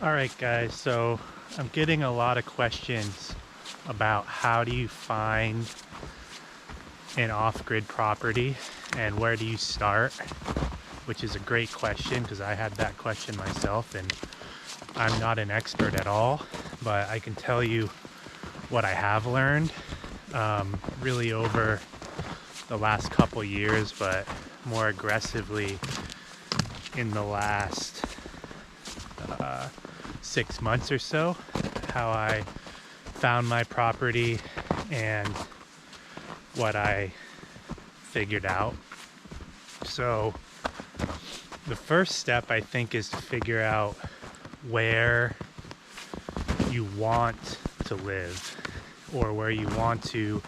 Alright guys, so I'm getting a lot of questions about how do you find an off-grid property and where do you start, which is a great question because I had that question myself and I'm not an expert at all, but I can tell you what I have learned really over the last couple years, but more aggressively in the last 6 months or so, how I found my property and what I figured out. So the first step, I think, is to figure out where you want to live or where you want to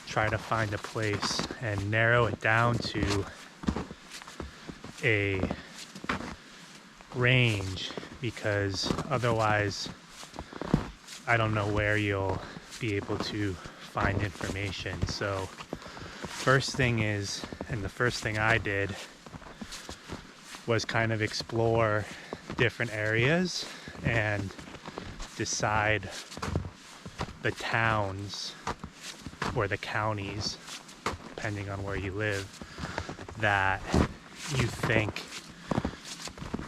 try to find a place and narrow it down to a range, because otherwise I don't know where you'll be able to find information. So first thing is, and the first thing I did was kind of explore different areas and decide the towns or the counties, depending on where you live, that you think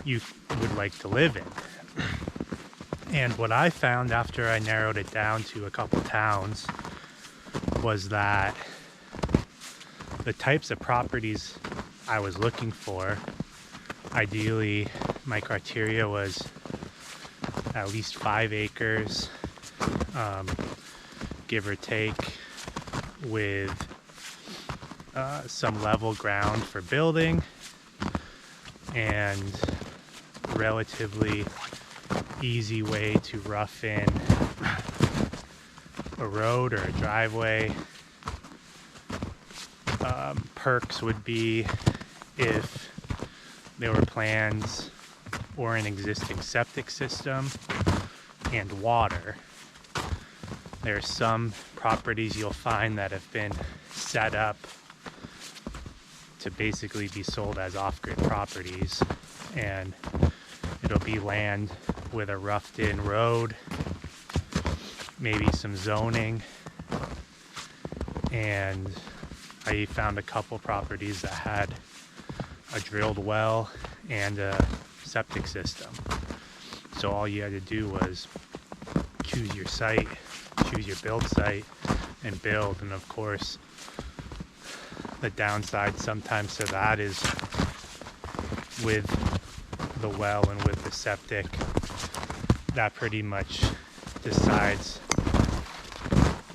you would like to live in. And what I found after I narrowed it down to a couple towns was that the types of properties I was looking for, ideally my criteria was at least 5 acres, give or take, with some level ground for building and relatively easy way to rough in a road or a driveway. Perks would be if there were plans or an existing septic system and water. There are some properties you'll find that have been set up to basically be sold as off-grid properties, and it'll be land with a roughed in road, maybe some zoning, and I found a couple properties that had a drilled well and a septic system. So all you had to do was choose your site, choose your build site, and build. And of course, the downside sometimes to that is with the well and with the septic, that pretty much decides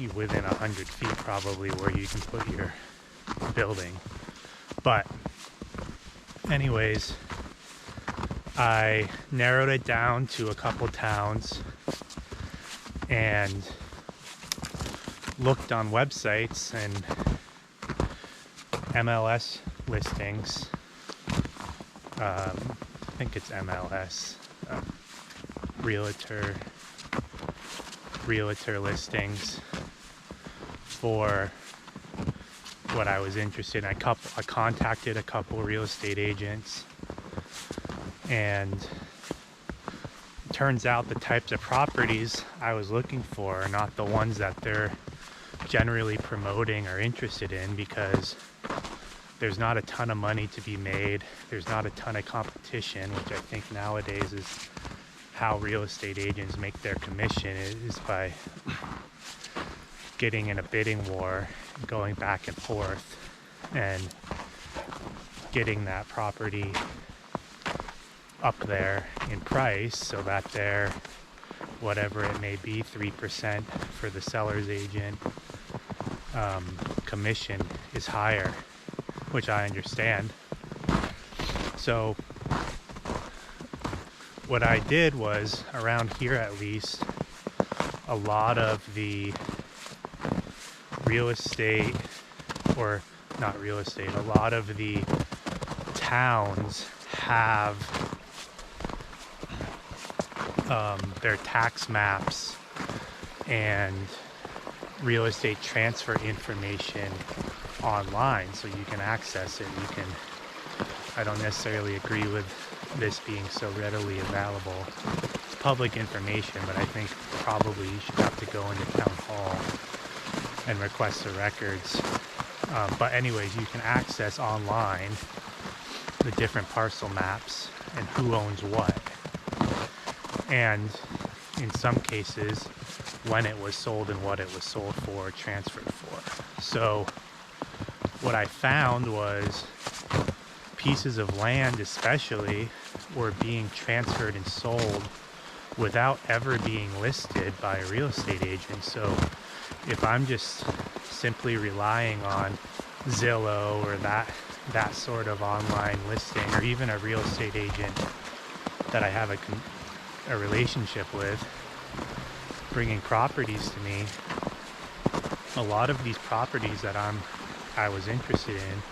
you within 100 feet probably where you can put your building. But anyways, I narrowed it down to a couple towns and looked on websites and MLS listings. I think it's MLS, realtor listings for what I was interested in. I contacted a couple real estate agents, and it turns out the types of properties I was looking for are not the ones that they're generally promoting or interested in, because there's not a ton of money to be made. There's not a ton of competition, which I think nowadays is how real estate agents make their commission, is by getting in a bidding war, going back and forth, and getting that property up there in price so that they're, whatever it may be, 3% for the seller's agent, commission is higher, which I understand. So what I did was, around here at least, a lot of the real estate, or not real estate, a lot of the towns have their tax maps and real estate transfer information online, so you can access it. I don't necessarily agree with this being so readily available, public information, but I think probably you should have to go into town hall and request the records. But anyways, you can access online the different parcel maps and who owns what. And in some cases, when it was sold and what it was sold for, transferred for. So what I found was pieces of land especially were being transferred and sold without ever being listed by a real estate agent. So if I'm just simply relying on Zillow or that sort of online listing, or even a real estate agent that I have a relationship with bringing properties to me, a lot of these properties that I was interested in,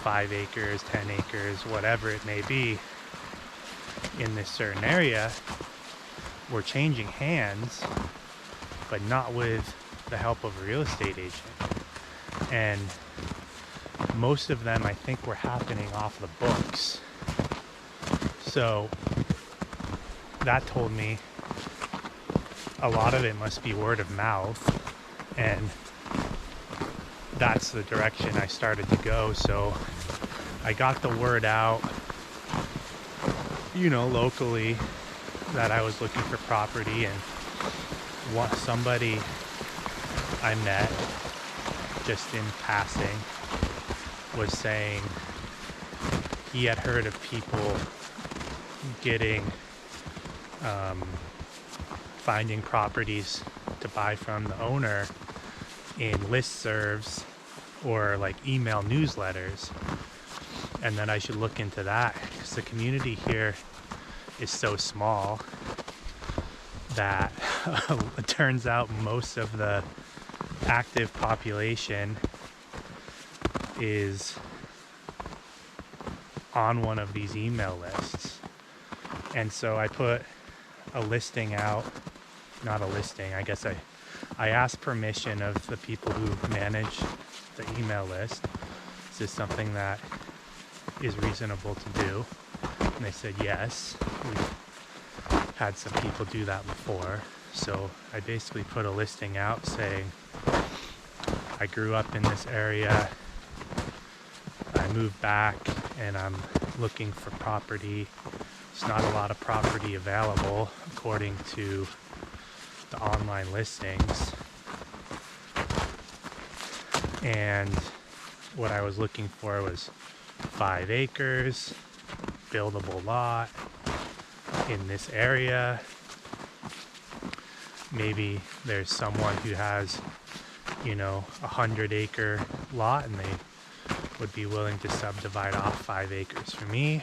5 acres, 10 acres, whatever it may be, in this certain area, were changing hands, but not with the help of a real estate agent. And most of them, I think, were happening off the books. So that told me a lot of it must be word of mouth, and that's the direction I started to go. So I got the word out, locally, that I was looking for property, and somebody I met just in passing was saying he had heard of people finding properties to buy from the owner in listservs or like email newsletters, and then I should look into that, because the community here is so small that it turns out most of the active population is on one of these email lists. And so I put a listing out, not a listing, I guess I asked permission of the people who manage the email list. Is this something that is reasonable to do? And they said yes. We've had some people do that before. So I basically put a listing out saying, I grew up in this area, I moved back, and I'm looking for property. There's not a lot of property available according to the online listings. And what I was looking for was 5 acres, buildable lot in this area. Maybe there's someone who has, 100-acre lot, and they would be willing to subdivide off 5 acres for me,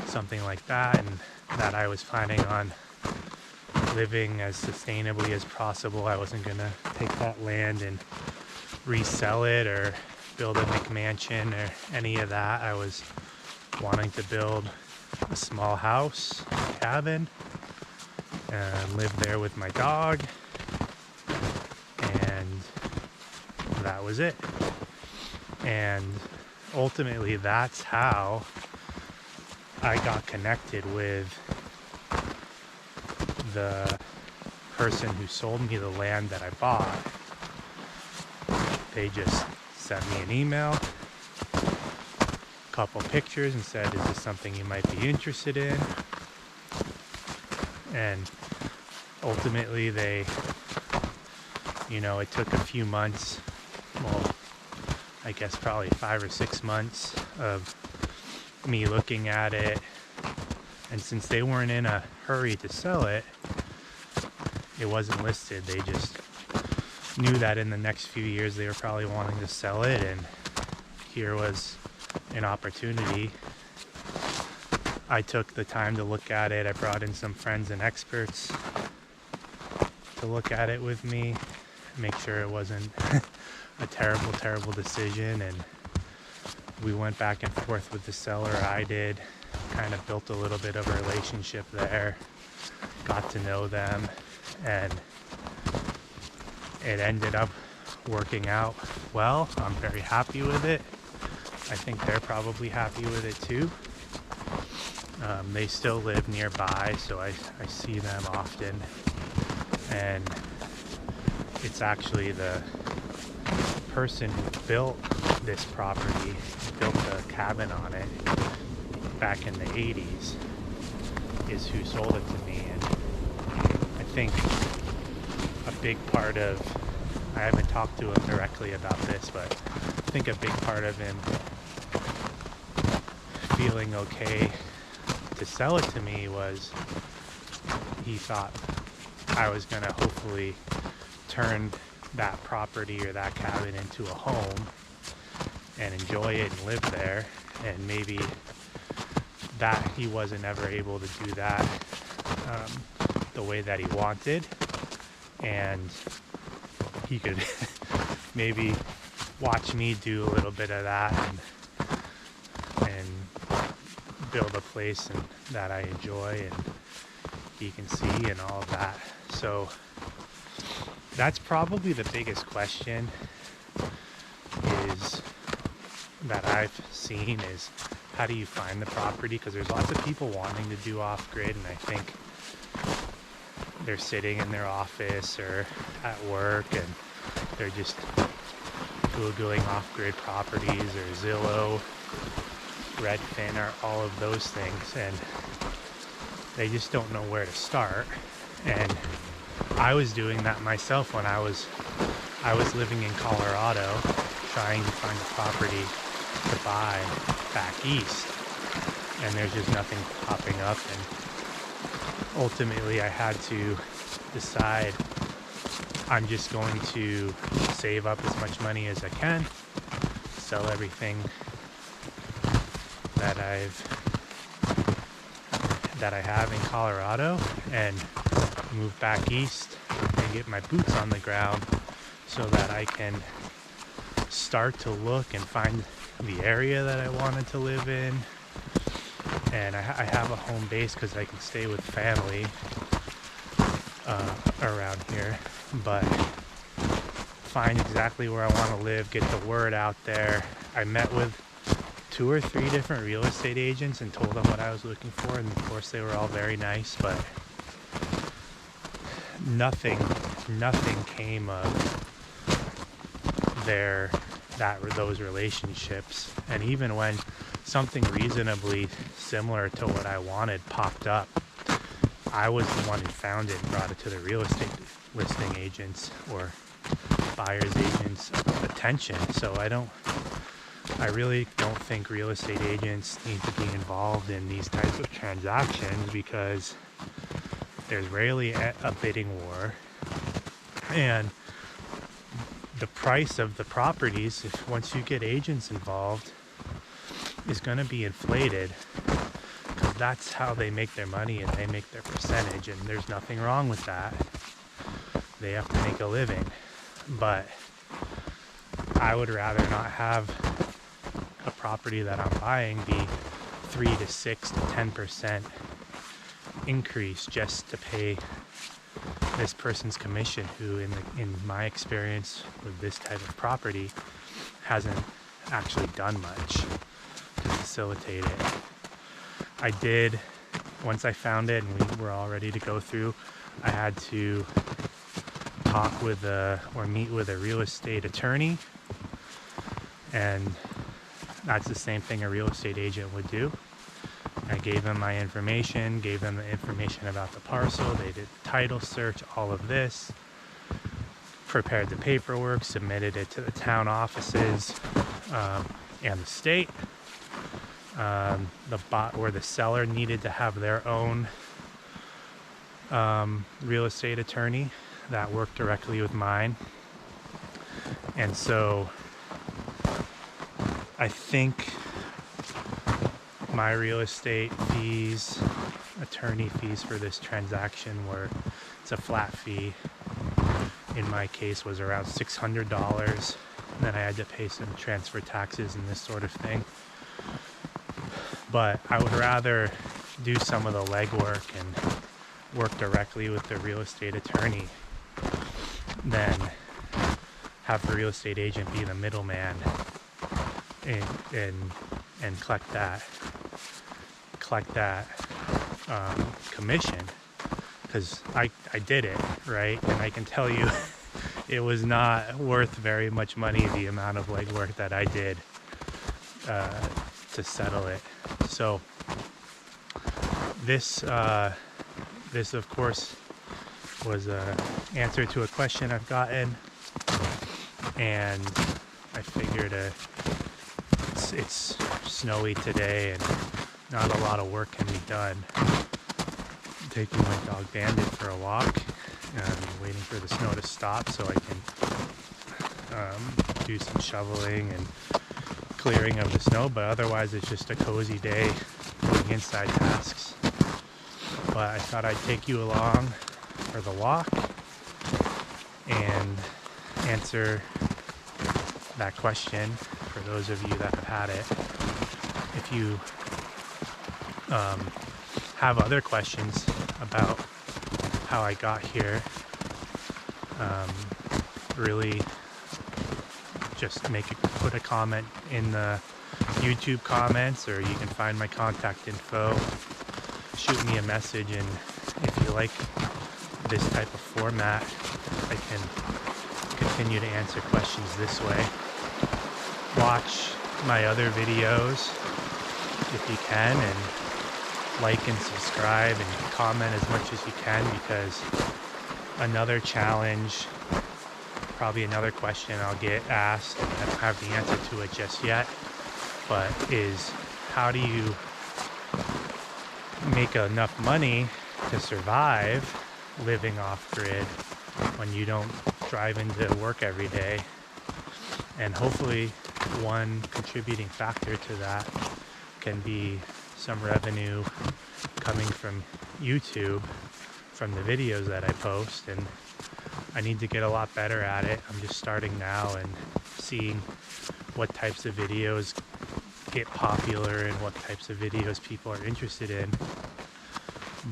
something like that. And that I was planning on living as sustainably as possible. I wasn't gonna take that land and resell it or build a McMansion or any of that. I was wanting to build a small house, cabin, and live there with my dog, and that was it. And ultimately, that's how I got connected with the person who sold me the land that I bought. They just sent me an email, a couple pictures, and said, is this something you might be interested in? And ultimately it took a few months, well, I guess probably 5 or 6 months of me looking at it. And since they weren't in a hurry to sell it, it wasn't listed. They just knew that in the next few years they were probably wanting to sell it, and here was an opportunity. I took the time to look at it. I brought in some friends and experts to look at it with me, make sure it wasn't a terrible decision. And we went back and forth with the seller. I did, kind of built a little bit of a relationship there, got to know them, and it ended up working out well. I'm very happy with it. I think they're probably happy with it too. They still live nearby, so I see them often. And it's actually the person who built this property, built a cabin on it back in the 80s, is who sold it to me. And I think a big part of, I haven't talked to him directly about this, but I think a big part of him feeling okay to sell it to me was he thought I was going to hopefully turn that property or that cabin into a home and enjoy it and live there, and maybe that he wasn't ever able to do that the way that he wanted, and he could maybe watch me do a little bit of that and build a place that I enjoy and he can see and all of that. So that's probably the biggest question is that I've seen is how do you find the property? Because there's lots of people wanting to do off-grid, and I think they're sitting in their office or at work and they're just Googling off-grid properties or Zillow, Redfin, or all of those things, and they just don't know where to start. And I was doing that myself when I was living in Colorado, trying to find a property to buy back east, and there's just nothing popping up. And ultimately I had to decide I'm just going to save up as much money as I can, sell everything that I have in Colorado, and move back east and get my boots on the ground so that I can start to look and find the area that I wanted to live in. And I have a home base because I can stay with family around here, but find exactly where I want to live, get the word out there. I met with 2 or 3 different real estate agents and told them what I was looking for, and of course they were all very nice, but nothing came of those relationships. And even when something reasonably similar to what I wanted popped up, I was the one who found it and brought it to the real estate listing agents or buyer's agents' attention. So I really don't think real estate agents need to be involved in these types of transactions, because there's rarely a bidding war, and the price of the properties, once you get agents involved, is going to be inflated, because that's how they make their money and they make their percentage, and there's nothing wrong with that. They have to make a living, but I would rather not have a property that I'm buying be 3 to 6 to 10% increase just to pay this person's commission, who in my experience with this type of property hasn't actually done much to facilitate it. I did, once I found it and we were all ready to go through, I had to talk with or meet with a real estate attorney, and that's the same thing a real estate agent would do. I gave them my information, gave them the information about the parcel, they did the title search, all of this, prepared the paperwork, submitted it to the town offices and the state. The seller needed to have their own real estate attorney that worked directly with mine. And so I think my real estate fees, attorney fees for this transaction it's a flat fee. In my case was around $600. And then I had to pay some transfer taxes and this sort of thing. But I would rather do some of the legwork and work directly with the real estate attorney than have the real estate agent be the middleman and collect collect that commission, because I did it, right? And I can tell you it was not worth very much money, the amount of legwork that I did to settle it. So this of course was a answer to a question I've gotten, and I figured it's snowy today and not a lot of work can be done. I'm taking my dog Bandit for a walk and waiting for the snow to stop so I can do some shoveling and clearing of the snow, but otherwise it's just a cozy day doing inside tasks. But I thought I'd take you along for the walk and answer that question for those of you that have had it. If you have other questions about how I got here, really just put a comment in the YouTube comments, or you can find my contact info. Shoot me a message, and if you like this type of format, I can continue to answer questions this way. Watch my other videos if you can, and like and subscribe and comment as much as you can, because another challenge, probably another question I'll get asked, and I don't have the answer to it just yet, but is how do you make enough money to survive living off grid when you don't drive into work every day? And hopefully one contributing factor to that can be some revenue coming from YouTube from the videos that I post. And I need to get a lot better at it. I'm just starting now and seeing what types of videos get popular and what types of videos people are interested in.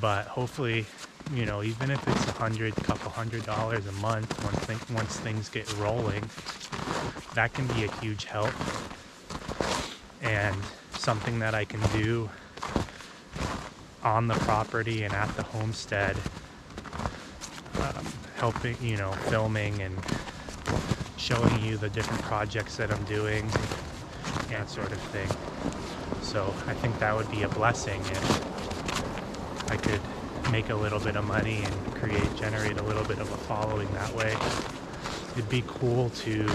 But hopefully, you know, even if it's couple $100 a month, once things get rolling, that can be a huge help, and something that I can do on the property and at the homestead, helping, you know, filming and showing you the different projects that I'm doing, that sort of thing. So I think that would be a blessing if I could make a little bit of money and generate a little bit of a following that way. It'd be cool to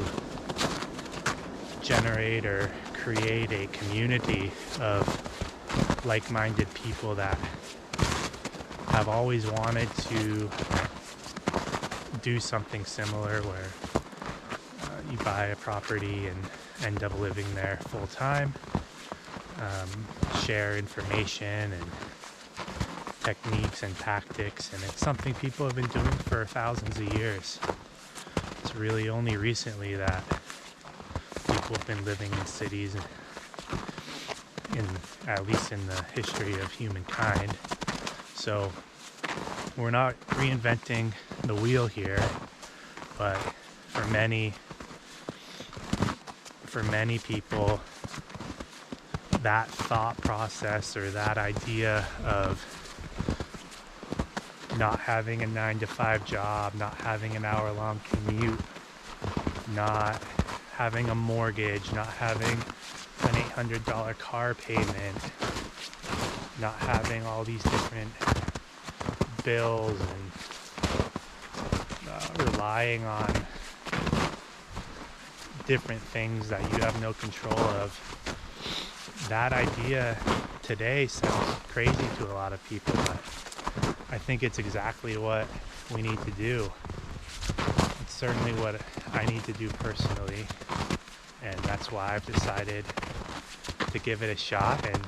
generate or create a community of like-minded people that have always wanted to do something similar, where you buy a property and end up living there full time, share information and techniques and tactics, and it's something people have been doing for thousands of years. It's really only recently that people have been living in cities, at least in the history of humankind. So we're not reinventing the wheel here, but for many people, that thought process or that idea of not having a 9-to-5 job, not having an hour-long commute, not having a mortgage, not having an $800 car payment, not having all these different bills, and relying on different things that you have no control of. That idea today sounds crazy to a lot of people, but I think it's exactly what we need to do. It's certainly what I need to do personally, and that's why I've decided to give it a shot. And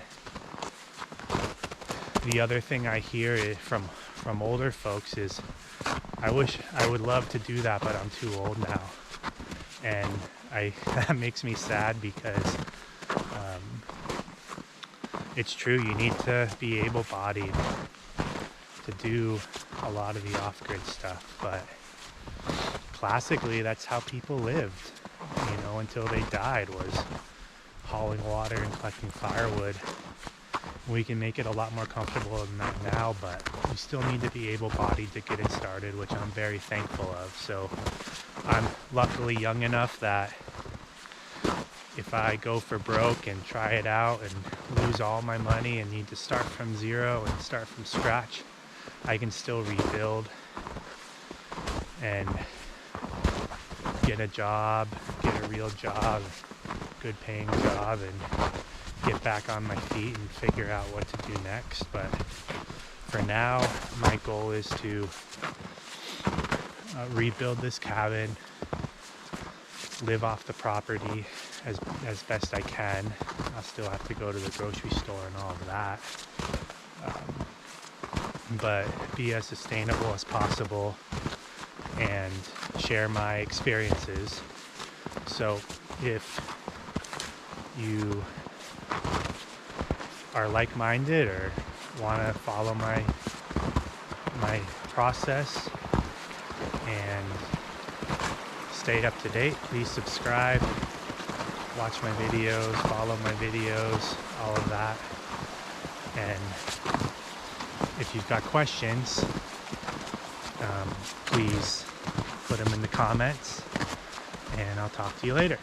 the other thing I hear from older folks is, I would love to do that, but I'm too old now. And that makes me sad, because it's true, you need to be able-bodied to do a lot of the off-grid stuff, but classically that's how people lived, you know, until they died, was hauling water and collecting firewood We can make it a lot more comfortable than that now, but you still need to be able-bodied to get it started, which I'm very thankful of. So I'm luckily young enough that if I go for broke and try it out and lose all my money and need to start from zero and start from scratch, I can still rebuild and get a job, get a real job, good paying job, and get back on my feet and figure out what to do next. But for now, my goal is to rebuild this cabin, live off the property as best I can. I'll still have to go to the grocery store and all of that, but be as sustainable as possible and share my experiences. So if you are like-minded or want to follow my process and stay up to date, please subscribe, watch my videos, follow my videos, all of that. And if you've got questions, please put them in the comments, and I'll talk to you later.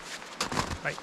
Bye.